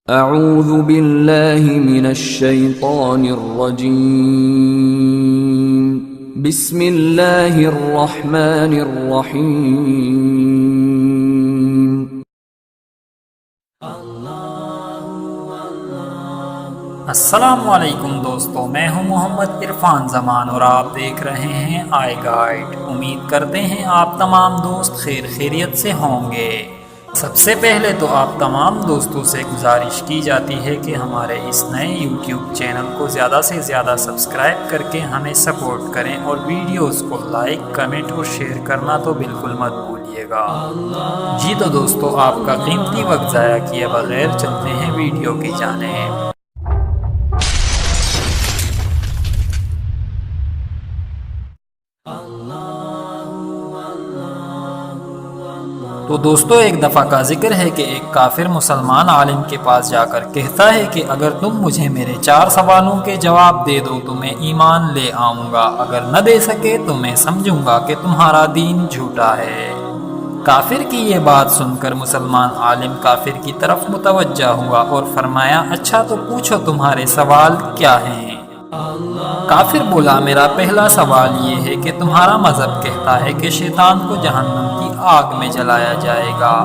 اعوذ باللہ من الشیطان الرجیم بسم اللہ الرحمن الرحیم السلام علیکم دوستو، میں ہوں محمد عرفان زمان اور آپ دیکھ رہے ہیں آئی گائیڈ۔ امید کرتے ہیں آپ تمام دوست خیریت سے ہوں گے۔ سب سے پہلے تو آپ تمام دوستوں سے گزارش کی جاتی ہے کہ ہمارے اس نئے یوٹیوب چینل کو زیادہ سے زیادہ سبسکرائب کر کے ہمیں سپورٹ کریں اور ویڈیوز کو لائک، کمنٹ اور شیئر کرنا تو بالکل مت بھولیے گا۔ جی تو دوستو، آپ کا قیمتی وقت ضائع کیے بغیر چلتے ہیں ویڈیو کی جانب۔ تو دوستو، ایک دفعہ کا ذکر ہے کہ ایک کافر مسلمان عالم کے پاس جا کر کہتا ہے کہ اگر تم مجھے میرے 4 سوالوں کے جواب دے دو تو میں ایمان لے آؤں گا، اگر نہ دے سکے تو میں سمجھوں گا کہ تمہارا دین جھوٹا ہے۔ کافر کی یہ بات سن کر مسلمان عالم کافر کی طرف متوجہ ہوا اور فرمایا، اچھا تو پوچھو تمہارے سوال کیا ہیں؟ کافر بولا، میرا پہلا سوال یہ ہے کہ تمہارا مذہب کہتا ہے کہ شیطان کو جہنم کی آگ میں جلایا جائے گا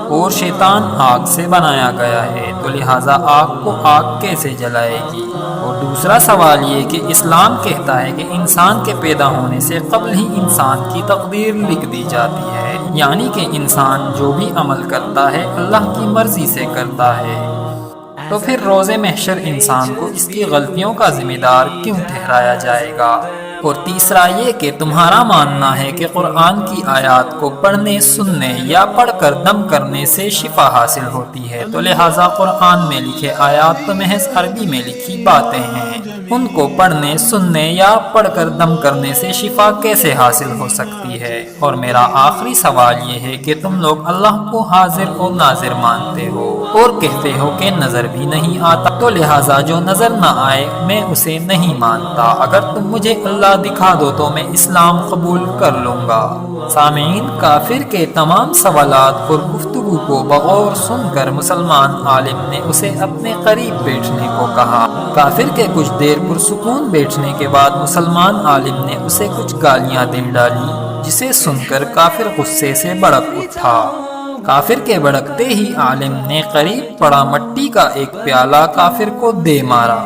اور شیطان آگ سے بنایا گیا ہے، تو لہٰذا آگ کو آگ کیسے جلائے گی؟ اور دوسرا سوال یہ کہ اسلام کہتا ہے کہ انسان کے پیدا ہونے سے قبل ہی انسان کی تقدیر لکھ دی جاتی ہے، یعنی کہ انسان جو بھی عمل کرتا ہے اللہ کی مرضی سے کرتا ہے، تو پھر روز محشر انسان کو اس کی غلطیوں کا ذمہ دار کیوں ٹھہرایا جائے گا؟ اور تیسرا یہ کہ تمہارا ماننا ہے کہ قرآن کی آیات کو پڑھنے، سننے یا پڑھ کر دم کرنے سے شفا حاصل ہوتی ہے، تو لہٰذا قرآن میں لکھے آیات تو محض عربی میں لکھی باتیں ہیں، ان کو پڑھنے، سننے یا پڑھ کر دم کرنے سے شفا کیسے حاصل ہو سکتی ہے؟ اور میرا آخری سوال یہ ہے کہ تم لوگ اللہ کو حاضر و ناظر مانتے ہو اور کہتے ہو کہ نظر بھی نہیں آتا، تو لہٰذا جو نظر نہ آئے میں اسے نہیں مانتا، اگر تم مجھے اللہ دکھا دو تو میں اسلام قبول کر لوں گا۔ سامعین، کافر کے تمام سوالات اور گفتگو کو بغور سن کر مسلمان عالم نے اسے اپنے قریب بیٹھنے کو کہا۔ کافر کے کچھ دیر پرسکون بیٹھنے کے بعد مسلمان عالم نے اسے کچھ گالیاں دے ڈالی، جسے سن کر کافر غصے سے بھڑک اٹھا۔ کافر کے بھڑکتے ہی عالم نے قریب پڑا مٹی کا ایک پیالہ کافر کو دے مارا۔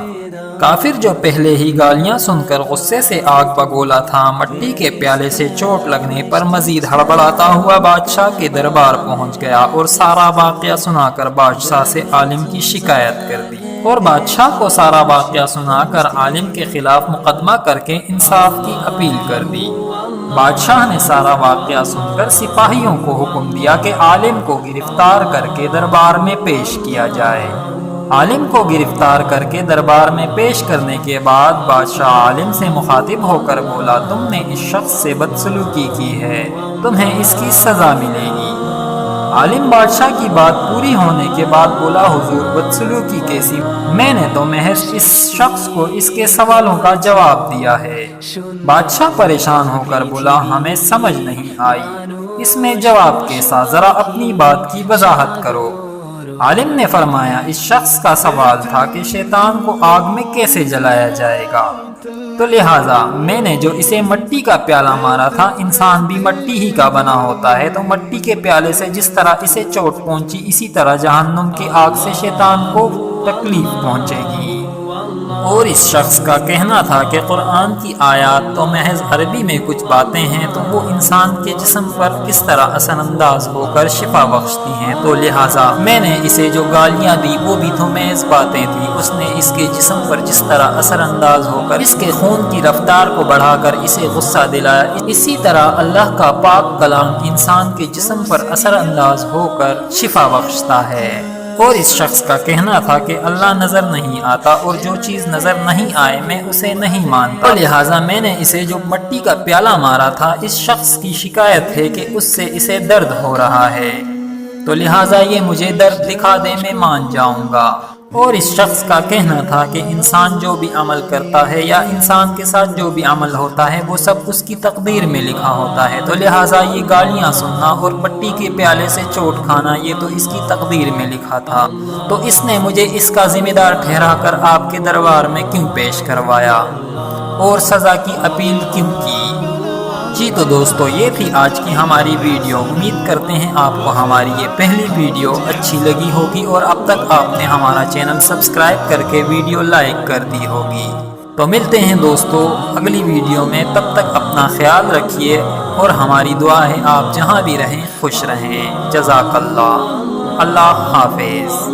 کافر جو پہلے ہی گالیاں سن کر غصے سے آگ بگولا تھا، مٹی کے پیالے سے چوٹ لگنے پر مزید ہڑبڑاتا ہوا بادشاہ کے دربار پہنچ گیا اور سارا واقعہ سنا کر بادشاہ سے عالم کی شکایت کر دی، اور بادشاہ کو سارا واقعہ سنا کر عالم کے خلاف مقدمہ کر کے انصاف کی اپیل کر دی۔ بادشاہ نے سارا واقعہ سن کر سپاہیوں کو حکم دیا کہ عالم کو گرفتار کر کے دربار میں پیش کیا جائے۔ عالم کو گرفتار کر کے دربار میں پیش کرنے کے بعد بادشاہ عالم سے مخاطب ہو کر بولا، تم نے اس شخص سے بدسلوکی کی ہے، تمہیں اس کی سزا ملے گی۔ عالم بادشاہ کی بات پوری ہونے کے بعد بولا، حضور بدسلوکی کیسی؟ میں نے تو محض اس شخص کو اس کے سوالوں کا جواب دیا ہے۔ بادشاہ پریشان ہو کر بولا، ہمیں سمجھ نہیں آئی، اس میں جواب کیسا؟ ذرا اپنی بات کی وضاحت کرو۔ عالم نے فرمایا، اس شخص کا سوال تھا کہ شیطان کو آگ میں کیسے جلایا جائے گا، تو لہٰذا میں نے جو اسے مٹی کا پیالہ مارا تھا، انسان بھی مٹی ہی کا بنا ہوتا ہے، تو مٹی کے پیالے سے جس طرح اسے چوٹ پہنچی، اسی طرح جہنم کی آگ سے شیطان کو تکلیف پہنچے گی۔ اور اس شخص کا کہنا تھا کہ قرآن کی آیات تو محض عربی میں کچھ باتیں ہیں، تو وہ انسان کے جسم پر کس طرح اثر انداز ہو کر شفا بخشتی ہیں، تو لہٰذا میں نے اسے جو گالیاں دی وہ بھی تو محض باتیں تھیں، اس نے اس کے جسم پر جس طرح اثر انداز ہو کر اس کے خون کی رفتار کو بڑھا کر اسے غصہ دلایا، اسی طرح اللہ کا پاک کلام انسان کے جسم پر اثر انداز ہو کر شفا بخشتا ہے۔ اور اس شخص کا کہنا تھا کہ اللہ نظر نہیں آتا، اور جو چیز نظر نہیں آئے میں اسے نہیں مانتا، لہٰذا میں نے اسے جو مٹی کا پیالہ مارا تھا، اس شخص کی شکایت ہے کہ اس سے اسے درد ہو رہا ہے، تو لہٰذا یہ مجھے درد دکھا دے، میں مان جاؤں گا۔ اور اس شخص کا کہنا تھا کہ انسان جو بھی عمل کرتا ہے یا انسان کے ساتھ جو بھی عمل ہوتا ہے وہ سب اس کی تقدیر میں لکھا ہوتا ہے، تو لہٰذا یہ گالیاں سننا اور پٹی کے پیالے سے چوٹ کھانا یہ تو اس کی تقدیر میں لکھا تھا، تو اس نے مجھے اس کا ذمہ دار ٹھہرا کر آپ کے دربار میں کیوں پیش کروایا اور سزا کی اپیل کیوں کی؟ جی تو دوستو، یہ تھی آج کی ہماری ویڈیو۔ امید کرتے ہیں آپ کو ہماری یہ پہلی ویڈیو اچھی لگی ہوگی اور اب تک آپ نے ہمارا چینل سبسکرائب کر کے ویڈیو لائک کر دی ہوگی۔ تو ملتے ہیں دوستو اگلی ویڈیو میں، تب تک اپنا خیال رکھیے اور ہماری دعا ہے آپ جہاں بھی رہیں خوش رہیں۔ جزاک اللہ، اللہ حافظ۔